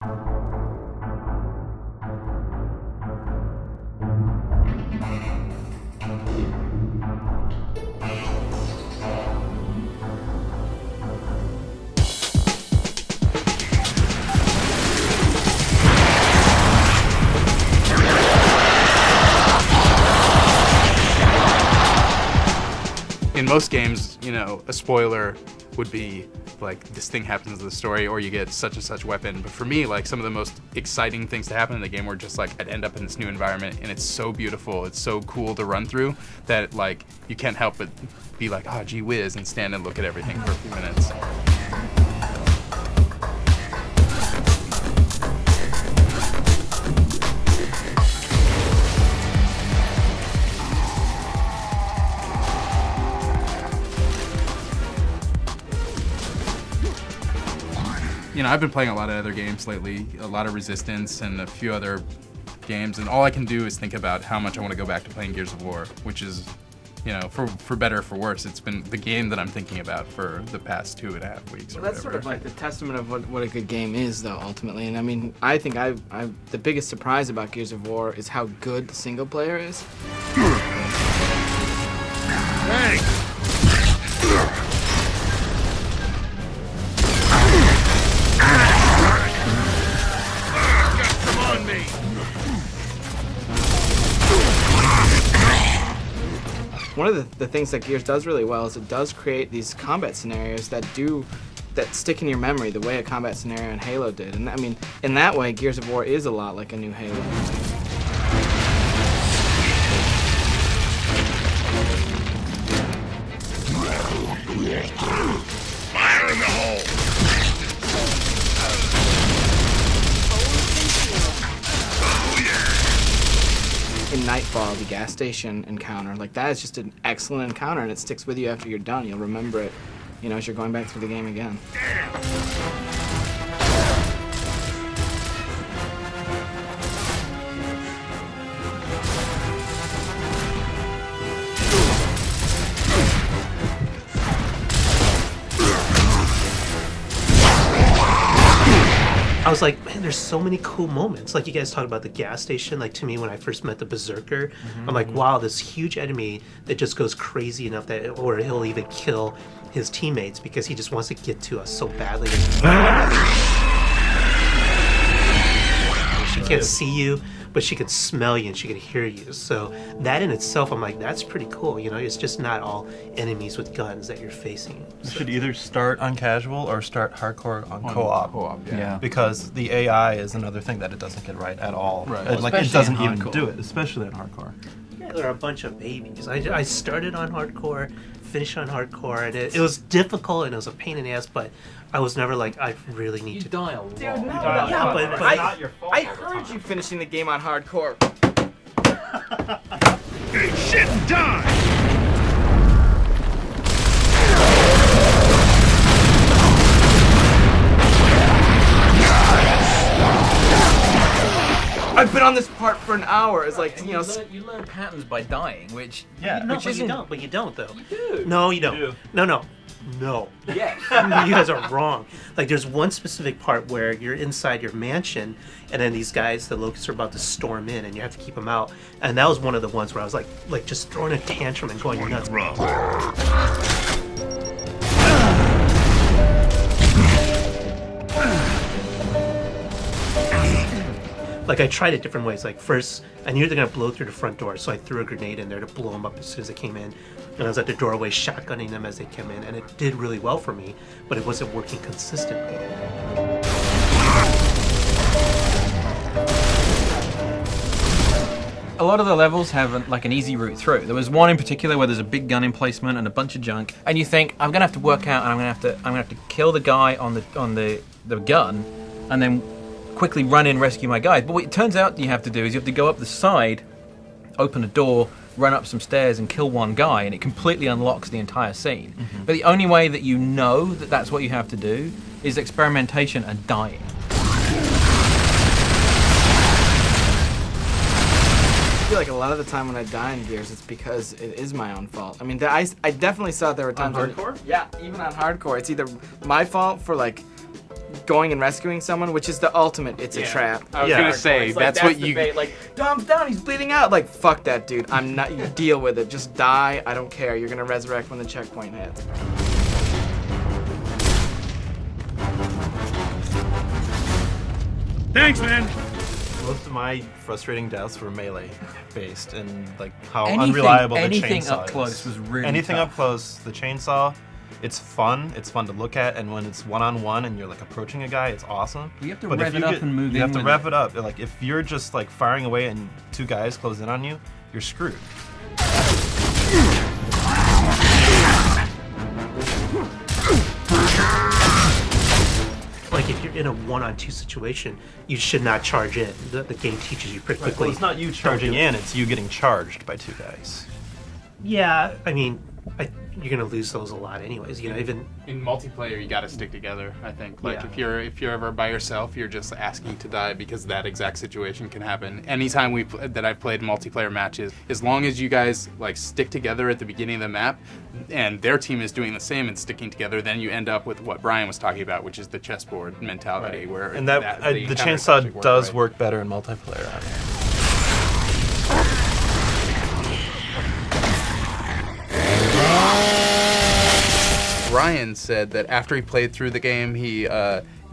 In most games, you know, a spoiler would be like this thing happens in the story or you get such and such weapon. But for me, like some of the most exciting things to happen in the game were just like I'd end up in this new environment and it's so beautiful, it's so cool to run through that like you can't help but be like, oh gee whiz, and stand and look at everything for a few minutes. You know, I've been playing a lot of other games lately, a lot of Resistance and a few other games, and all I can do is think about how much I want to go back to playing Gears of War, which is, you know, for better or for worse, it's been the game that I'm thinking about for the past 2.5 weeks or Well, that's whatever. sort of like the testament of what a good game is, though, ultimately. And I mean, I think the biggest surprise about Gears of War is how good the single player is. Thanks. One of the things that Gears does really well is it does create these combat scenarios that stick in your memory the way a combat scenario in Halo did. And I mean, in that way, Gears of War is a lot like a new Halo. Fire in the hole. In Nightfall, the gas station encounter, like that is just an excellent encounter, and it sticks with you after you're done. You'll remember it, you know, as you're going back through the game again. I was like, man, there's so many cool moments. Like you guys talked about the gas station. Like to me, when I first met the Berserker, I'm like, wow, this huge enemy that just goes crazy enough that, or he'll even kill his teammates because he just wants to get to us so badly. She can't see you, but she could smell you and she could hear you. So that in itself, I'm like, that's pretty cool. You know, it's just not all enemies with guns that you're facing. You should either start on casual or start hardcore on co-op. Co-op, yeah. Because the AI is another thing that it doesn't get right at all. Right. Like it Especially doesn't in even hardcore. do it, especially in hardcore. Yeah, they're a bunch of babies. I started on hardcore, finished on hardcore, and it was difficult and it was a pain in the ass, but I was never like, I really need to. die a lot. Yeah, but not your fault. I heard you finishing the game on hardcore. Get shit done. I've been on this part for an hour. It's like, And you know, you learn patterns by dying, which Yeah. No, Which but you isn't- don't. But you don't, though. do. No, you don't. do. No. Yes. You guys are wrong. Like, there's one specific part where you're inside your mansion, and then these guys, the locusts, are about to storm in, and you have to keep them out. And that was one of the ones where I was like just throwing a tantrum and going nuts. Like, I tried it different ways. Like, first, I knew they're gonna blow through the front door, so I threw a grenade in there to blow them up as soon as they came in. And I was at the doorway shotgunning them as they came in, and it did really well for me, but it wasn't working consistently. A lot of the levels have like an easy route through. There was one in particular where there's a big gun emplacement and a bunch of junk, and you think I'm gonna have to work out, and I'm gonna have to kill the guy on the gun, and then quickly run in, rescue my guys. But what it turns out you have to do is you have to go up the side, open a door, run up some stairs and kill one guy, and it completely unlocks the entire scene. But the only way that you know that that's what you have to do is experimentation and dying. I feel like a lot of the time when I die in Gears, it's because it is my own fault. I mean, I definitely saw there were times hardcore? Yeah, even on hardcore, it's either my fault for like going and rescuing someone, which is the ultimate. It's a trap. I was Yeah. gonna say It's like, that's what the you. bait. Like, Dom's down, he's bleeding out. Like, fuck that, dude. I'm not. You deal with it. Just die. I don't care. You're gonna resurrect when the checkpoint hits. Thanks, man. Most of my frustrating deaths were melee based, and like how Anything- unreliable the anything chainsaw up close is. was really anything tough. up close. The chainsaw, it's fun. It's fun to look at, and when it's one-on-one and you're like approaching a guy, it's awesome. You have to But if rev you it up get- and move You in have to with rev it. it up. Like if you're just like firing away and two guys close in on you, you're screwed. Like if you're in a 1-on-2 situation, you should not charge in. The game teaches you pretty Well, quickly. it's not you charging in; it's you getting charged by two guys. Yeah, I mean, you're gonna lose those a lot, anyways. You know, even In multiplayer, you gotta stick together. I think. Like Yeah. if you're ever by yourself, you're just asking to die because that exact situation can happen. Anytime that I've played multiplayer matches, as long as you guys like stick together at the beginning of the map, and their team is doing the same and sticking together, then you end up with what Brian was talking about, which is the chessboard mentality, where And that the the counters chainsaw actually does right. work better in multiplayer. Ryan said that after he played through the game, he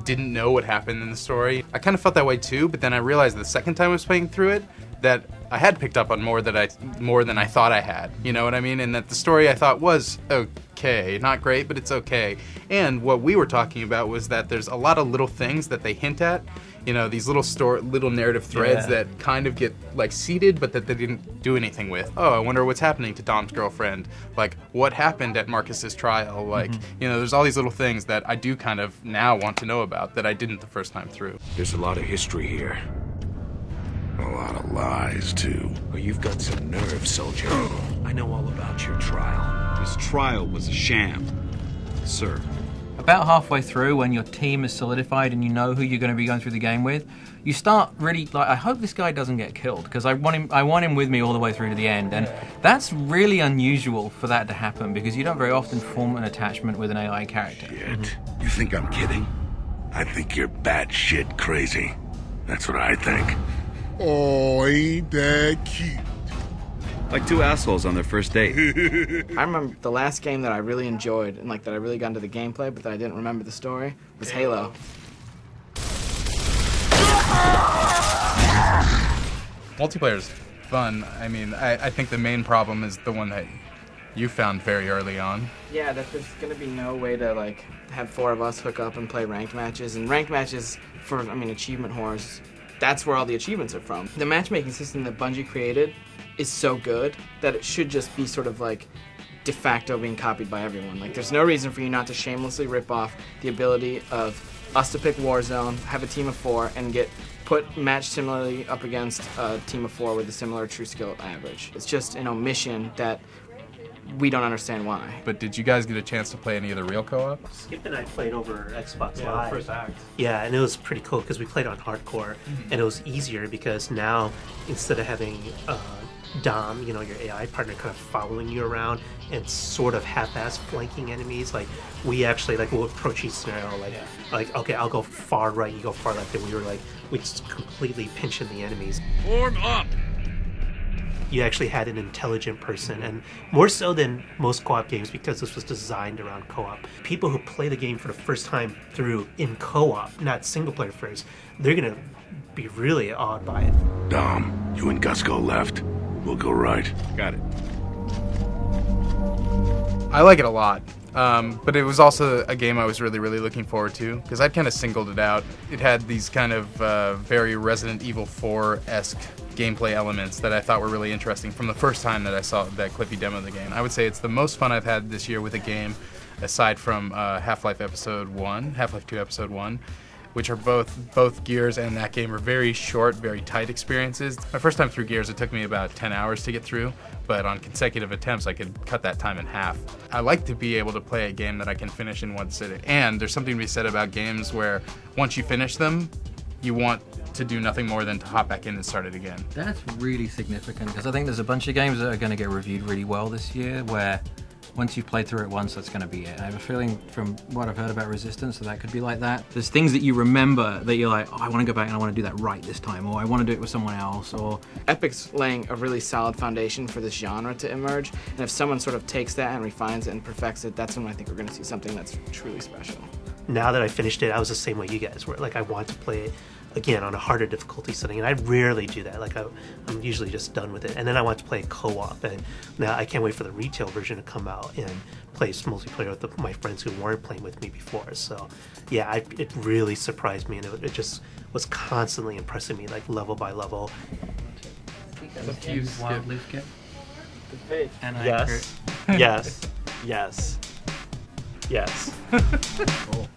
didn't know what happened in the story. I kind of felt that way too, but then I realized the second time I was playing through it that I had picked up on more than I thought I had. You know what I mean? And that the story I thought was okay, not great, but it's okay. And what we were talking about was that there's a lot of little things that they hint at. You know, these little narrative threads Yeah. that kind of get like seeded, but that they didn't do anything with. Oh, I wonder what's happening to Dom's girlfriend. Like, what happened at Marcus's trial? Like, you know, there's all these little things that I do kind of now want to know about that I didn't the first time through. There's a lot of history here. A lot of lies, too. Oh, you've got some nerve, soldier. I know all about your trial. This trial was a sham, sir. About halfway through, when your team is solidified and you know who you're going to be going through the game with, you start really like, I hope this guy doesn't get killed because I want him with me all the way through to the end, and that's really unusual for that to happen because you don't very often form an attachment with an AI character. Shit. You think I'm kidding? I think you're batshit crazy. That's what I think. Oh, ain't that cute? Like two assholes on their first date. I remember the last game that I really enjoyed and like that I really got into the gameplay, but that I didn't remember the story was Halo. Multiplayer's fun. I mean, I think the main problem is the one that you found very early on. Yeah, that there's gonna be no way to like have four of us hook up and play ranked matches. And ranked matches for, I mean, achievement whores, that's where all the achievements are from. The matchmaking system that Bungie created is so good that it should just be sort of like de facto being copied by everyone. Like, there's no reason for you not to shamelessly rip off the ability of us to pick Warzone, have a team of 4, and get put matched similarly up against a team of 4 with a similar true skill average. It's just an omission that we don't understand why. But did you guys get a chance to play any of the real co-op? Skip and I played over Xbox Yeah, Live. the first act. Yeah, and it was pretty cool because we played on hardcore, and it was easier because now instead of having Dom, you know, your AI partner, kind of following you around and sort of half-ass flanking enemies, like we actually like we'll approach each scenario like okay, I'll go far right, you go far left, and we just completely pinching the enemies. Form up! You actually had an intelligent person, and more so than most co-op games because this was designed around co-op. People who play the game for the first time through in co-op, not single player first, they're gonna be really awed by it. Dom, you and Gus go left. We'll go right. Got it. I like it a lot. But it was also a game I was really, really looking forward to because I'd kind of singled it out. It had these kind of very Resident Evil 4-esque gameplay elements that I thought were really interesting from the first time that I saw that Clippy demo of the game. I would say it's the most fun I've had this year with a game, aside from Half-Life 2 Episode 1, which are both Gears and that game are very short, very tight experiences. My first time through Gears, it took me about 10 hours to get through, but on consecutive attempts, I could cut that time in half. I like to be able to play a game that I can finish in one sitting. And there's something to be said about games where once you finish them, you want to do nothing more than to hop back in and start it again. That's really significant because I think there's a bunch of games that are going to get reviewed really well this year where Once you've played through it once, that's going to be it. I have a feeling from what I've heard about Resistance that could be like that. There's things that you remember that you're like, oh, I want to go back and I want to do that right this time, or I want to do it with someone else, or... Epic's laying a really solid foundation for this genre to emerge, and if someone sort of takes that and refines it and perfects it, that's when I think we're going to see something that's truly special. Now that I finished it, I was the same way you guys were. Like, I want to play it again on a harder difficulty setting, and I rarely do that. Like, I'm usually just done with it, and then I want to play co-op, and now I can't wait for the retail version to come out and play multiplayer with my friends who weren't playing with me before. So yeah, it really surprised me, and it just was constantly impressing me, like level by level. Wild loose skip. And Yes. Yes. Yes. Yes. Cool.